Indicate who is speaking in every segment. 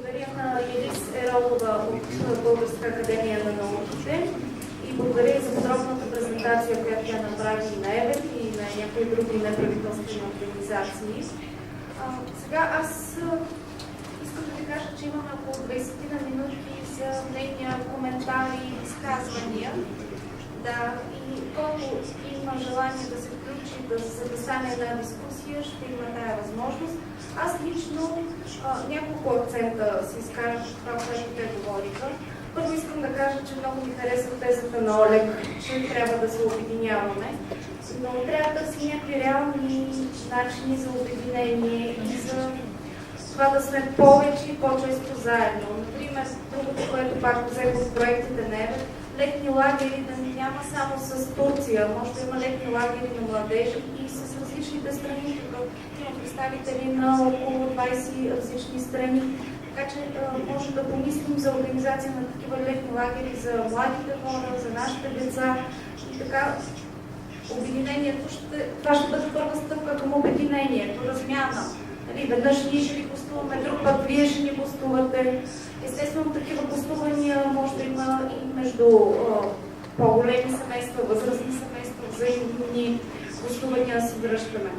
Speaker 1: Благодаря на Елис Еролова от Българска академия на науките и благодаря за подробната презентация, която тя направи и на ЕВЕТ и на някои други неправителствени организации. Сега аз искам да ви кажа, че имаме около 20 минути за мнения, коментари и изказвания. Да, и който има желание да се включи, да стане една дискусия, ще има тая възможност. Аз лично няколко акцента си изкажа по това, което те говориха. Първо искам да кажа, че много ми харесва тезата на Олег, че трябва да се обединяваме, но трябва да търсим някакви реални начини за обединение и за това да сме повече и по-често заедно. Например, другото, което пак взех от проектите на ЕВЕТ, летни лагери да няма само с Турция, може да има летни лагери на младежи и с различните страни. Тук има представители на около 20 различни страни. Така че може да помислим за организация на такива летни лагери за младите хора, за нашите деца. И така, обединението това ще бъде първа стъпка към обединението, размяна. Веднъж ние ще ви гостуваме, друг път вие ще ни гостувате. Естествено, такива гостувания може да има и между по-големи семейства, възрастни семейства, взаимни гостувания си връщаме.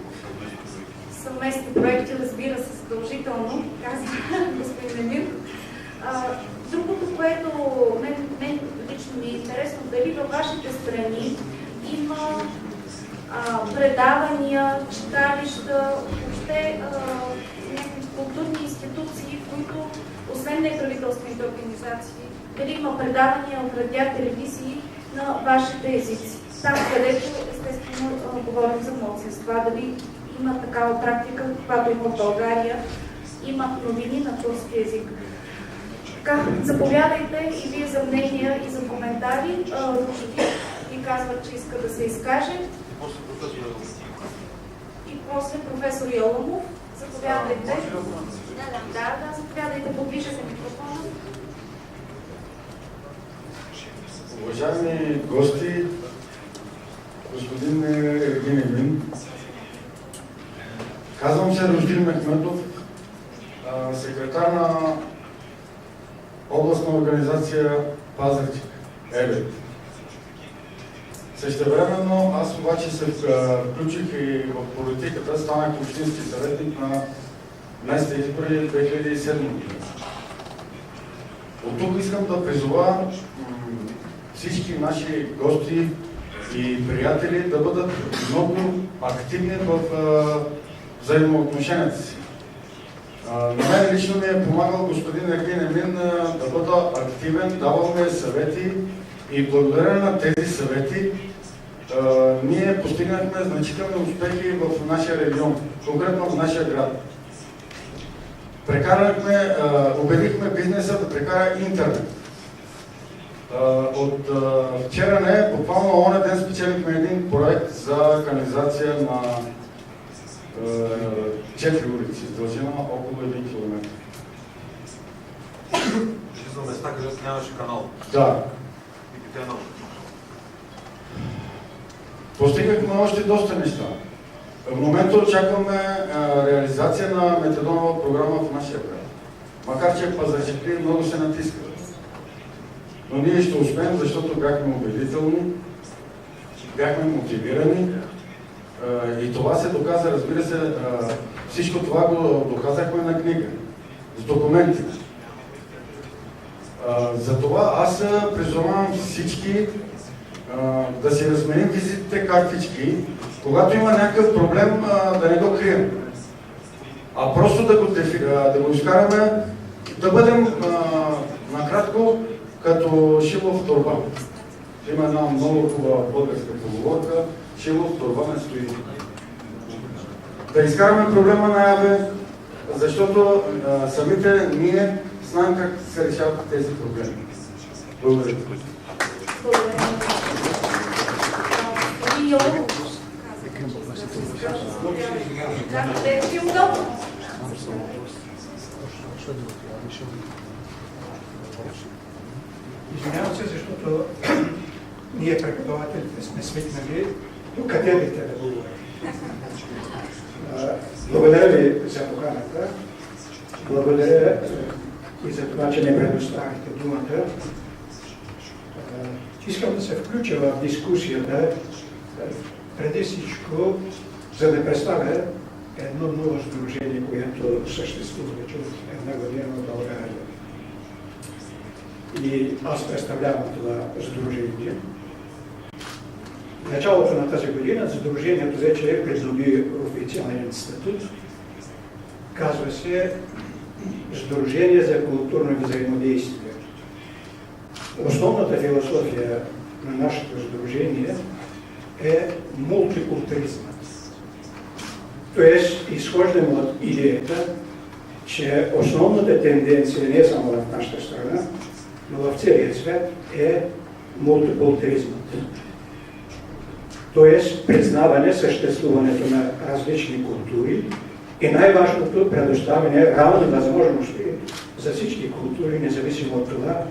Speaker 1: Съвместни проекти, разбира се, задължително, каза господин Емир. Другото, което мен лично ми е интересно, дали във вашите страни има предавания, читалища, въобще някакви културни институции, които, освен неправителствените организации, дали има предавания от радио, телевизии на вашите езици. Там, където естествено говорим за малцинства, дали има такава практика, каквато има в България, има новини на турски език. Така, заповядайте и вие за мнения и за коментари. И казват, че иска да се изкаже. И после професор Йоломов. Заповядайте. Да, заповядайте, поближе за микрофона.
Speaker 2: Уважаеми гости, господин Ергин Емин, казвам се Рождин Мехметов, секретар на областна организация Пазарджик, ЕВЕТ. Същевременно аз обаче се включих и в политиката, станах общински съветник на местните избори 2007 година. От тук искам да призова всички наши гости и приятели да бъдат много активни в взаимоотношенията си. На мен лично ми е помагал господин Ергин Емин да бъда активен, давал ми съвети и благодарение на тези съвети ние постигнахме значителни успехи в нашия регион, конкретно в нашия град. Убедихме бизнеса да прекара интернет. От вчера не, буквално онен ден спечелихме един проект за канализация на 4 улици, с дължина около 1 км.
Speaker 3: За места, където нямаше канал.
Speaker 2: Да. Постигнахме още доста неща. В момента очакваме реализация на метадонова програма в нашия град. Макар че пазарджикли много се натискат. Но ние ще успеем, защото бяхме убедителни, бяхме мотивирани и това се доказа, разбира се, всичко това го доказахме на книга, с документи. Затова аз призовавам всички да си разменим визитните картички, когато има някакъв проблем да не го крием, а просто да го изкараме, да бъдем накратко като шило в торба. Има една много хубава българска поговорка, шило в торба не стои. Да изкараме проблема наяве, защото самите ние знаем как се решават тези проблеми. Благодаря.
Speaker 4: Извинявам се, защото ние преподавателите сме свикнали до катедрите да говорим. Благодаря ви за поканата. Благодаря и за това, че не предоставихте думата. Искам да се включа в дискусията преди всичко, за да представя едно ново сдружение, което съществува вече от една година в България. И аз представлявам това сдружение. В началото на тази година сдружението вече придоби официален статут. Казва се Сдружение за културно взаимодействие. Основната философия на нашето сдружение е мултикултуризмът. Тоест, изхождаме от идеята, че основната тенденция не само в нашата страна, но в целия свят е мултикултуризмът. Тоест, признаване съществуването на различни култури и най-важното предоставяне равни възможности за всички култури, независимо от това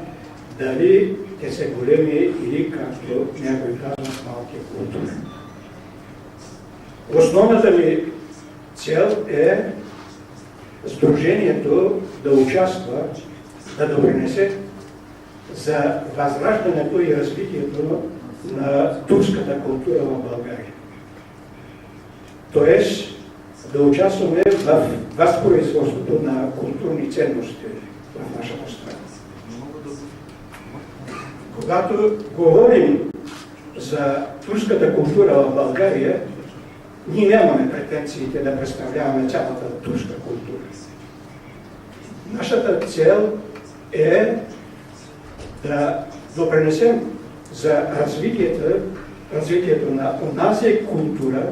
Speaker 4: дали те са големи или, както някой казва, малки култури. Основната ми цел е сдружението да участва, да допринесе за възраждането и развитието на турската култура в България. Тоест, да участваме в възпроизводството на културни ценности в нашата страна. Когато говорим за турската култура в България, ние нямаме претенциите да представляваме цялата турска култура. Нашата цел е да допринесем за развитието на онази култура,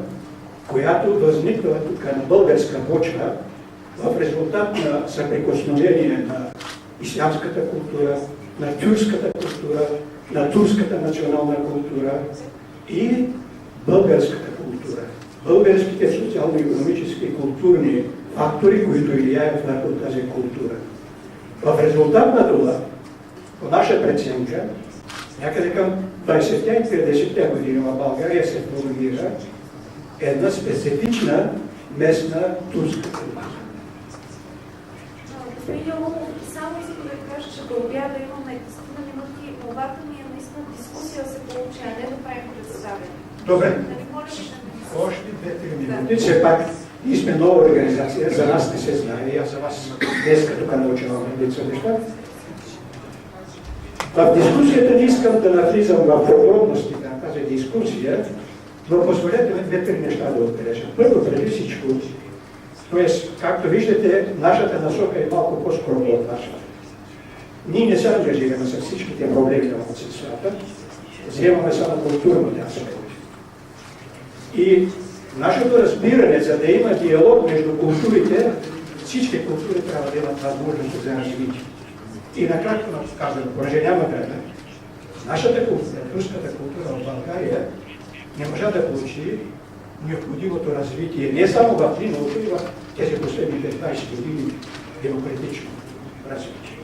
Speaker 4: която възниква тук на българска почва в резултат на съприкосновение на ислямската култура, на тюркската култура, на турската национална култура и българската култура. Българските социално-икономически и културни фактори, които влияят върху тази култура. В резултат на това, по наша преценка, някъде към 20-те и 30-те години в България се формира една специфична местна турска култура.
Speaker 1: Господин Йолов, само искам да кажа, че до обяда имаме 10 минути. Молбата ми е наистина дискусия да се получи, а не да правим представяне.
Speaker 4: Добре.
Speaker 1: Да ви моля, че да ми
Speaker 4: Още 2-3 минути. Все пак, ние сме нова организация, за нас не се знае, и аз за вас днес тук научавам лица неща. В дискусията не искам да навлизам в подробностите на тази дискусия, но позволете ми 2-3 неща да отбележа. Първо, преди всичко, т.е. както виждате, нашата насока е малко по-скромна от вашата. Ние не се ангажираме с всичките проблеми на малцинствата, вземаме само културните аспекти. И нашето разбиране, за да има диалог между културите, всички култури трябва да имат възможност за развитие. И накратко казвам, понеже няма време, нашата култура, турската култура в България не може да получи необходимото развитие не само в миналото, и в тези последните 20 години демократично развитие.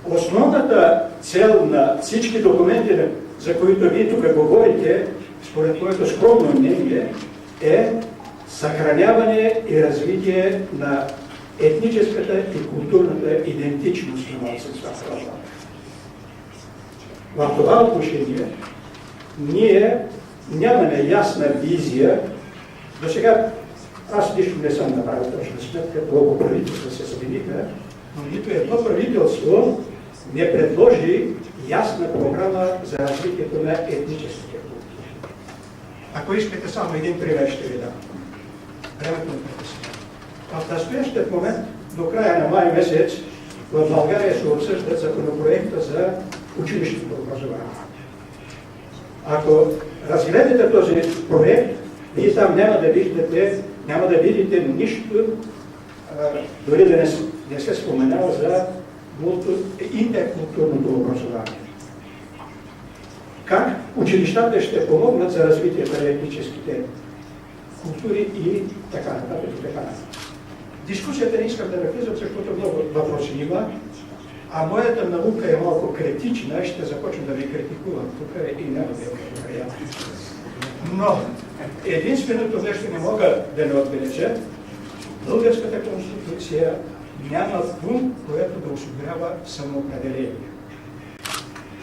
Speaker 4: Основната цел на всички документи, за които вие тук говорите, според моето скромно мнение, е съхраняване и развитие на етническата и културната идентичност на малцинствата. В това отношение ние нямаме ясна визия. До сега аз нищо не съм направил точно сметка, колко правителства се смениха, но нито едно правителство не предложи ясна програма за развитието на етническите култури. Ако искате само един пример, ще ви дам. Времето не притеснява. В настоящият момент, до края на май месец, в България се обсъждат законопроекта за училищното образование. Ако разгледате този проект, вие там няма да видите нищо, дори да не се споменава за интеркултурното образование. Как училищата ще помогнат за развитието на етническите култури и така нататък. Дискусията не искам да навлизам, защото много въпроси има, а моята наука е малко критична, ще започна да ви критикувам тук и няма да е приятно. Но единственото нещо не мога да не отбележа, българската конституция няма пункт, който да осигурява самоопределение.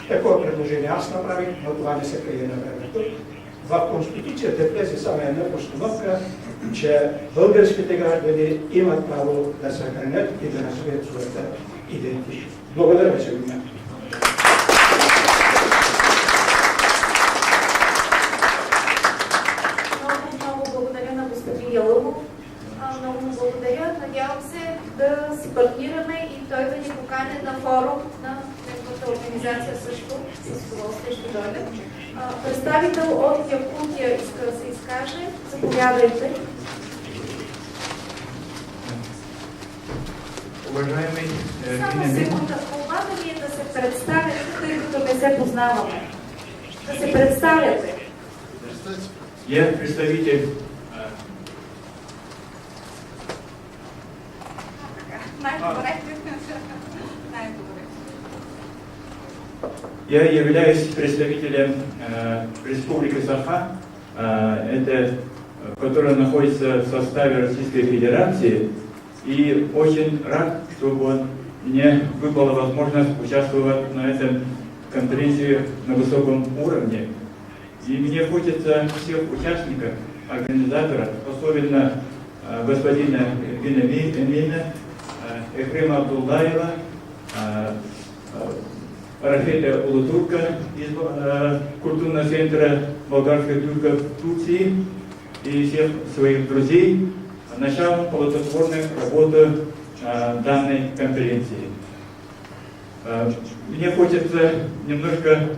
Speaker 4: Такова предложение аз направих, но това не се прие на времето. В Конституцията влезе само една постановка, че българските граждани имат право да съхранят и да развият своята идентичност. Благодаря ви за вниманието.
Speaker 1: Много благодаря на господин Ялъбов. Много му благодаря. Надявам се да си партнираме и той да ни покане на форум на неговата организация също. С удоволствие ще дойде. Представител от Якутия иска да се изкаже. Заповядайте.
Speaker 5: Уважаеми
Speaker 1: Само секунда. Молбата ми е да се представяте, тъй като не се познаваме. Да се представяте.
Speaker 5: я представитель Я являюсь представителем Республики Саха, которая находится в составе Российской Федерации, и очень рад, чтобы мне выпала возможность участвовать на этом конференции на высоком уровне. И мне хочется всех участников, организаторов, особенно господина Винамина, Ефрема Абдуллаева, Рафета Улутурка из культурного центра болгарских турков Турции и всех своих друзей началом плодотворной работы данной конференции. Мне хочется немножко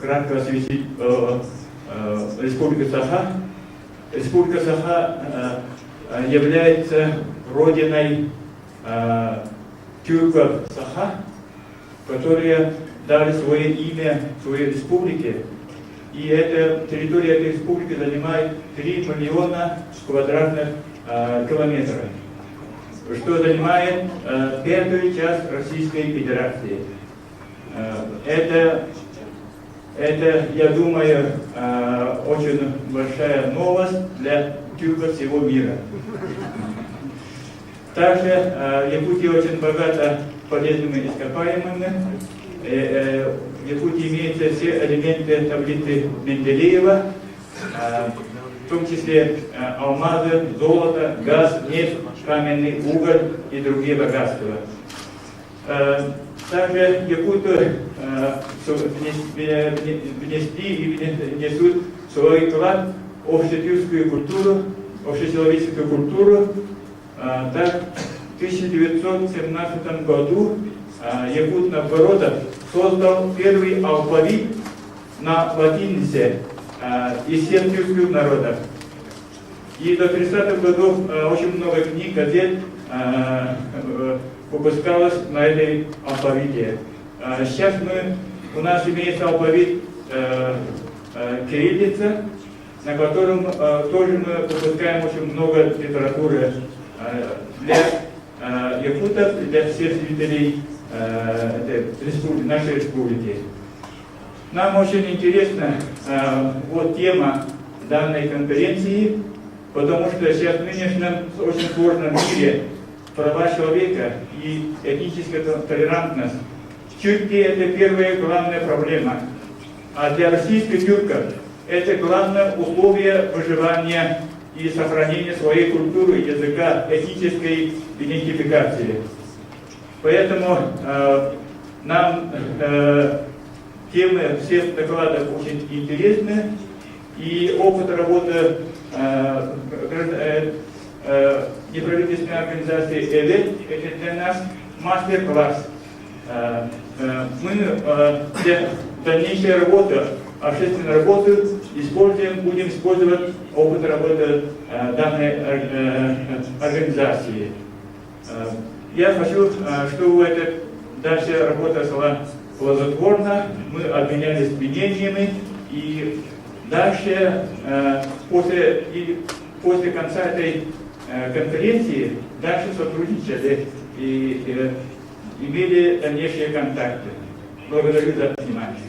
Speaker 5: кратко осветить Республику Саха. Республика Саха является родиной тюрков Саха, которые дали свое имя своей республике. И территория этой республики занимает 3 миллиона квадратных километров, что занимает 5-ю часть Российской Федерации. Это, я думаю, очень большая новость для тюрков всего мира. Также Якутия очень богата полезными ископаемыми. В Якутии имеются все элементы таблицы Менделеева, в том числе алмазы, золото, газ, нефть, каменный уголь и другие богатства. Также якуты внесли и несут свой вклад в общетюркскую культуру, общечеловеческую культуру. Так, в 1917 году Якут Новгородов создал первый алфавит на латинице из всех тюркских народов. И до 30-х годов очень много книг, газет выпускалось на этой алфавите. Сейчас у нас имеется алфавит кириллица, на котором тоже мы выпускаем очень много литературы для якутов, для всех жителей нашей республики. Нам очень интересна вот тема данной конференции, потому что сейчас в нынешнем очень сложном мире права человека и этническая толерантность в Тюркии это первая главная проблема, а для российских тюрков это главное условие выживания и сохранения своей культуры, языка, этнической идентификации. Поэтому нам темы всех докладов очень интересны, и опыт работы неправительственной организации ЭВЭД это для нас мастер-класс. Мы для дальнейшей работы, общественной работы будем использовать опыт работы данной организации. Я хочу, чтобы дальше работа шла плодотворно, мы обменялись мнениями, и дальше, после конца этой конференции, дальше сотрудничали и имели дальнейшие контакты. Благодарю за внимание.